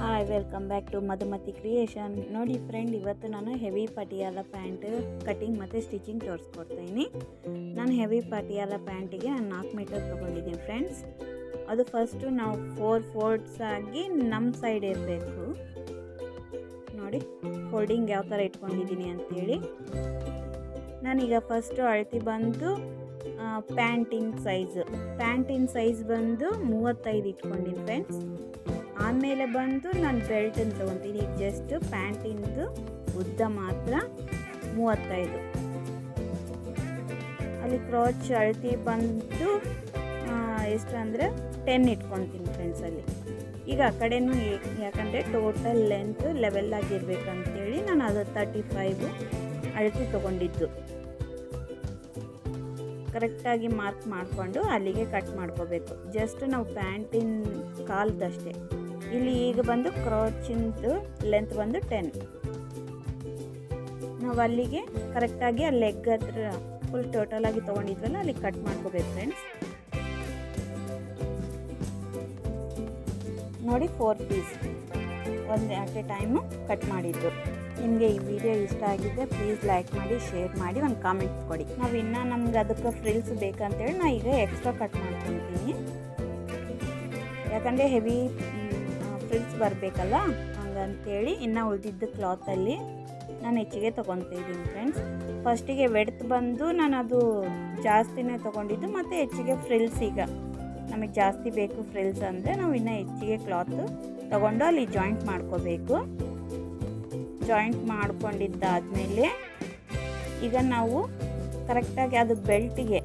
Hi welcome back to Madhumati creation. ನೋಡಿ friend, ಇವತ್ತು ನಾನು ಹೆವಿ ಪಟಿಯಾಲ ಪ್ಯಾಂಟ್ ಕಟಿಂಗ್ ಮತ್ತು ಸ್ಟಿಚಿಂಗ್ ತೋರಿಸ್ಕೊಡ್ತೀನಿ. ನಾನು ಹೆವಿ ಪಟಿಯಾಲ ಪ್ಯಾಂಟಿಗೆ ನಾನು 4 ಮೀಟರ್ ತೊಗೊಂಡಿದ್ದೀನಿ ಫ್ರೆಂಡ್ಸ್. ಅದು ಫಸ್ಟು ನಾವು 4 ಫೋಲ್ಡ್ಸ್ ಆಗಿ ನಮ್ಮ ಸೈಡ್ ಇರಬೇಕು. ನೋಡಿ ಫೋಲ್ಡಿಂಗ್ ಯಾವ ಥರ ಇಟ್ಕೊಂಡಿದ್ದೀನಿ ಅಂಥೇಳಿ. ನಾನೀಗ ಫಸ್ಟು ಅಳತೆ ಬಂದು ಪ್ಯಾಂಟಿನ ಸೈಜ್ ಬಂದು 35 ಇಟ್ಕೊಂಡಿನಿ ಫ್ರೆಂಡ್ಸ್. ಆಮೇಲೆ ಬಂದು ನಾನು ಬೆಲ್ಟನ್ನು ತೊಗೊತೀನಿ. ಈಗ ಜಸ್ಟ್ ಪ್ಯಾಂಟಿಂದು ಉದ್ದ ಮಾತ್ರ 35. ಅಲ್ಲಿ ಕ್ರಾಚ್ ಅಳತೆ ಬಂದು ಎಷ್ಟು ಅಂದರೆ 10 ಇಟ್ಕೊತೀನಿ ಫ್ರೆಂಡ್ಸ್. ಅಲ್ಲಿ ಈಗ ಆ ಕಡೆನೂ ಯಾಕಂದರೆ ಟೋಟಲ್ ಲೆಂತ್ ಲೆವೆಲ್ ಆಗಿರ್ಬೇಕಂತೇಳಿ ನಾನು ಅದು 35 ಅಳತೆ ತೊಗೊಂಡಿದ್ದು. ಕರೆಕ್ಟಾಗಿ ಮಾರ್ಕ್ ಮಾಡಿಕೊಂಡು ಅಲ್ಲಿಗೆ ಕಟ್ ಮಾಡ್ಕೋಬೇಕು. ಜಸ್ಟ್ ನಾವು ಪ್ಯಾಂಟಿನ ಕಾಲ್ದಷ್ಟೇ. ಇಲ್ಲಿ ಈಗ ಬಂದು ಕ್ರಾಚಿಂದು ಲೆಂತ್ ಬಂದು 10. ನಾವು ಅಲ್ಲಿಗೆ ಕರೆಕ್ಟಾಗಿ ಆ ಲೆಗ್ ಹತ್ರ ಫುಲ್ ಟೋಟಲಾಗಿ ತೊಗೊಂಡಿದ್ವಲ್ಲ ಅಲ್ಲಿ ಕಟ್ ಮಾಡ್ಕೋಬೇಕು ಫ್ರೆಂಡ್ಸ್. ನೋಡಿ 4 ಪೀಸ್ ಒಂದು ಅಟ್ ಎ ಟೈಮು ಕಟ್ ಮಾಡಿದ್ದು. ನಿಮಗೆ ಈ ವಿಡಿಯೋ ಇಷ್ಟ ಆಗಿದ್ದರೆ ಪ್ಲೀಸ್ ಲೈಕ್ ಮಾಡಿ, ಶೇರ್ ಮಾಡಿ, ಒಂದು ಕಾಮೆಂಟ್ ಕೊಡಿ. ನಾವು ಇನ್ನೂ ನಮ್ಗೆ ಅದಕ್ಕೆ ಫ್ರಿಲ್ಸ್ ಬೇಕಂತೇಳಿ ನಾನು ಈಗ ಎಕ್ಸ್ಟ್ರಾ ಕಟ್ ಮಾಡ್ಕೊತೀನಿ. ಯಾಕಂದರೆ ಹೆವಿ ಫ್ರಿಲ್ಸ್ ಬರಬೇಕಲ್ಲ, ಹಂಗಂತೇಳಿ ಇನ್ನು ಉಳಿದಿದ್ದು ಕ್ಲಾತಲ್ಲಿ ನಾನು ಹೆಚ್ಚಿಗೆ ತೊಗೊತಾ ಇದ್ದೀನಿ ಫ್ರೆಂಡ್ಸ್. ಫಸ್ಟಿಗೆ ವೆಡ್ತ್ ಬಂದು ನಾನು ಅದು ಜಾಸ್ತಿನೇ ತೊಗೊಂಡಿದ್ದು, ಮತ್ತು ಹೆಚ್ಚಿಗೆ ಫ್ರಿಲ್ಸ್ ಈಗ ನಮಗೆ ಜಾಸ್ತಿ ಬೇಕು ಫ್ರಿಲ್ಸ್ ಅಂದರೆ ನಾವು ಇನ್ನೂ ಹೆಚ್ಚಿಗೆ ಕ್ಲಾತ್ ತೊಗೊಂಡು ಅಲ್ಲಿ ಜಾಯಿಂಟ್ ಮಾಡ್ಕೋಬೇಕು. ಜಾಯಿಂಟ್ ಮಾಡ್ಕೊಂಡಿದ್ದಾದಮೇಲೆ ಈಗ ನಾವು ಕರೆಕ್ಟಾಗಿ ಅದು ಬೆಲ್ಟಿಗೆ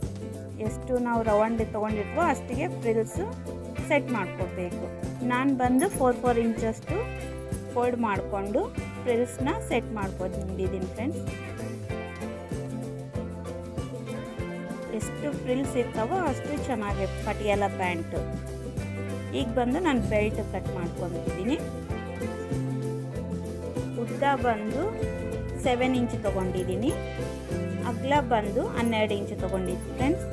ಎಷ್ಟು ನಾವು ರೌಂಡ್ ತೊಗೊಂಡಿರ್ತೀವೋ ಅಷ್ಟಿಗೆ ಫ್ರಿಲ್ಸು ಸೆಟ್ ಮಾಡ್ಕೋಬೇಕು. ನಾನು ಬಂದು 4 ಇಂಚಷ್ಟು ಫೋಲ್ಡ್ ಮಾಡಿಕೊಂಡು ಫ್ರಿಲ್ಸ್ನ ಸೆಟ್ ಮಾಡ್ಕೊಂಡಿದ್ದೀನಿ ಫ್ರೆಂಡ್ಸ್. ಎಷ್ಟು ಫ್ರಿಲ್ಸ್ ಇರ್ತಾವೋ ಅಷ್ಟು ಚೆನ್ನಾಗಿ ಪಟಿಯಾಲ ಪ್ಯಾಂಟು. ಈಗ ಬಂದು ನಾನು ಬೆಲ್ಟ್ ಕಟ್ ಮಾಡ್ಕೊಂಡಿದ್ದೀನಿ. ಉದ್ದ ಬಂದು 7 ಇಂಚ್ ತೊಗೊಂಡಿದ್ದೀನಿ. ಅಗಲ ಬಂದು 12 ಇಂಚ್ ತೊಗೊಂಡಿದ್ದೀನಿ ಫ್ರೆಂಡ್ಸ್.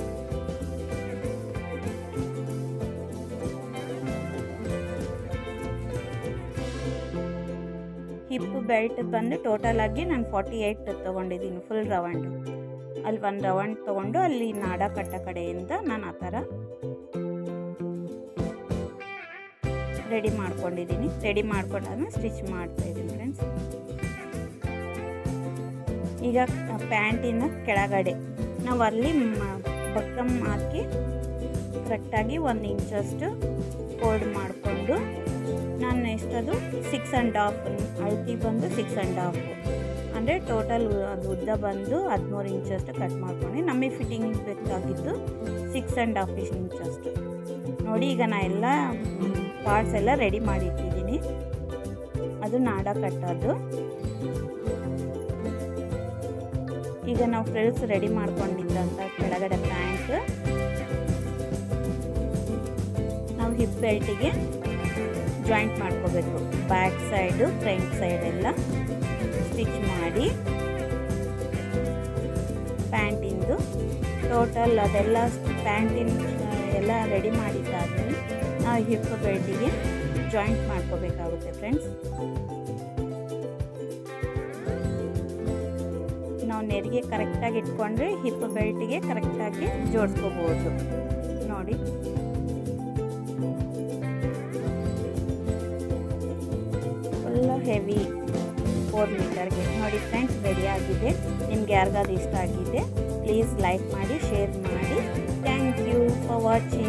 ಹಿಪ್ ಬೆಲ್ಟ್ ಬಂದು ಟೋಟಲ್ ಆಗಿ ನಾನು 48 ತೊಗೊಂಡಿದ್ದೀನಿ ಫುಲ್ ರೌಂಡ್. ಅಲ್ಲಿ 1 ರೌಂಡ್ ತೊಗೊಂಡು ಅಲ್ಲಿ ನಾಡ ಕಟ್ಟ ಕಡೆಯಿಂದ ನಾನು ಆ ಥರ ರೆಡಿ ಮಾಡ್ಕೊಂಡಿದ್ದೀನಿ. ರೆಡಿ ಮಾಡ್ಕೊಂಡಾದ್ಮೇಲೆ ಸ್ಟಿಚ್ ಮಾಡ್ತಾಯಿದ್ದೀನಿ ಫ್ರೆಂಡ್ಸ್. ಈಗ ಪ್ಯಾಂಟಿನ ಕೆಳಗಡೆ ನಾವು ಅಲ್ಲಿ ಬಕ್ಕಮ್ ಹಾಕಿ ಕರೆಕ್ಟಾಗಿ 1 ಇಂಚಷ್ಟು ಫೋಲ್ಡ್ ಮಾಡಿಕೊಂಡು ನಾನು ಎಷ್ಟದು 6.5 ಅಳತೆ ಬಂದು 6.5 ಅಂದರೆ ಟೋಟಲ್ ಅದು ಉದ್ದ ಬಂದು 13 ಇಂಚಷ್ಟು ಕಟ್ ಮಾಡ್ಕೊಂಡು ನಮಗೆ ಫಿಟ್ಟಿಂಗ್ ಬೇಕಾಗಿದ್ದು 6.5 ಇಂಚಷ್ಟು. ನೋಡಿ ಈಗ ನಾ ಎಲ್ಲ ಪಾರ್ಟ್ಸ್ ಎಲ್ಲ ರೆಡಿ ಮಾಡಿಟ್ಟಿದ್ದೀನಿ. ಅದು ನಾಡ ಕಟ್ಟೋದು. ಈಗ ನಾವು ಫ್ರಿಲ್ಸ್ ರೆಡಿ ಮಾಡ್ಕೊಂಡಿದ್ದಂಥ ಕೆಳಗಡೆ ಪ್ಯಾಂಟ್ ನಾವು ಹಿಪ್ ಬೆಲ್ಟಿಗೆ ಜಾಯಿಂಟ್ ಮಾಡ್ಕೋಬೇಕು. ಬ್ಯಾಕ್ ಸೈಡು ಫ್ರಂಟ್ ಸೈಡ್ ಎಲ್ಲ ಸ್ಟಿಚ್ ಮಾಡಿ ಪ್ಯಾಂಟಿಂದು ಟೋಟಲ್ ಅದೆಲ್ಲ ಪ್ಯಾಂಟಿನ ಎಲ್ಲ ರೆಡಿ ಮಾಡಿದ್ದಾದ್ಮೇಲೆ ನಾವು ಹಿಪ್ ಬೆಲ್ಟಿಗೆ ಜಾಯಿಂಟ್ ಮಾಡ್ಕೋಬೇಕಾಗುತ್ತೆ ಫ್ರೆಂಡ್ಸ್. ನಾವು ನೆರಿಗೆ ಕರೆಕ್ಟಾಗಿ ಇಟ್ಕೊಂಡ್ರೆ ಹಿಪ್ ಬೆಲ್ಟಿಗೆ ಕರೆಕ್ಟಾಗಿ ಜೋಡಿಸ್ಕೋಬೋದು. ನೋಡಿ ಫುಲ್ ಹೆವಿ 4 ಮೀಟರ್ಗೆ ನೋಡಿ ಫ್ರೆಂಡ್ಸ್ ರೆಡಿ ಆಗಿದೆ. ನಿಮ್ಗೆ ಯಾರಿಗಾದ್ರು ಇಷ್ಟ ಆಗಿದೆ ಪ್ಲೀಸ್ ಲೈಕ್ ಮಾಡಿ, ಶೇರ್ ಮಾಡಿ. Thank you for watching.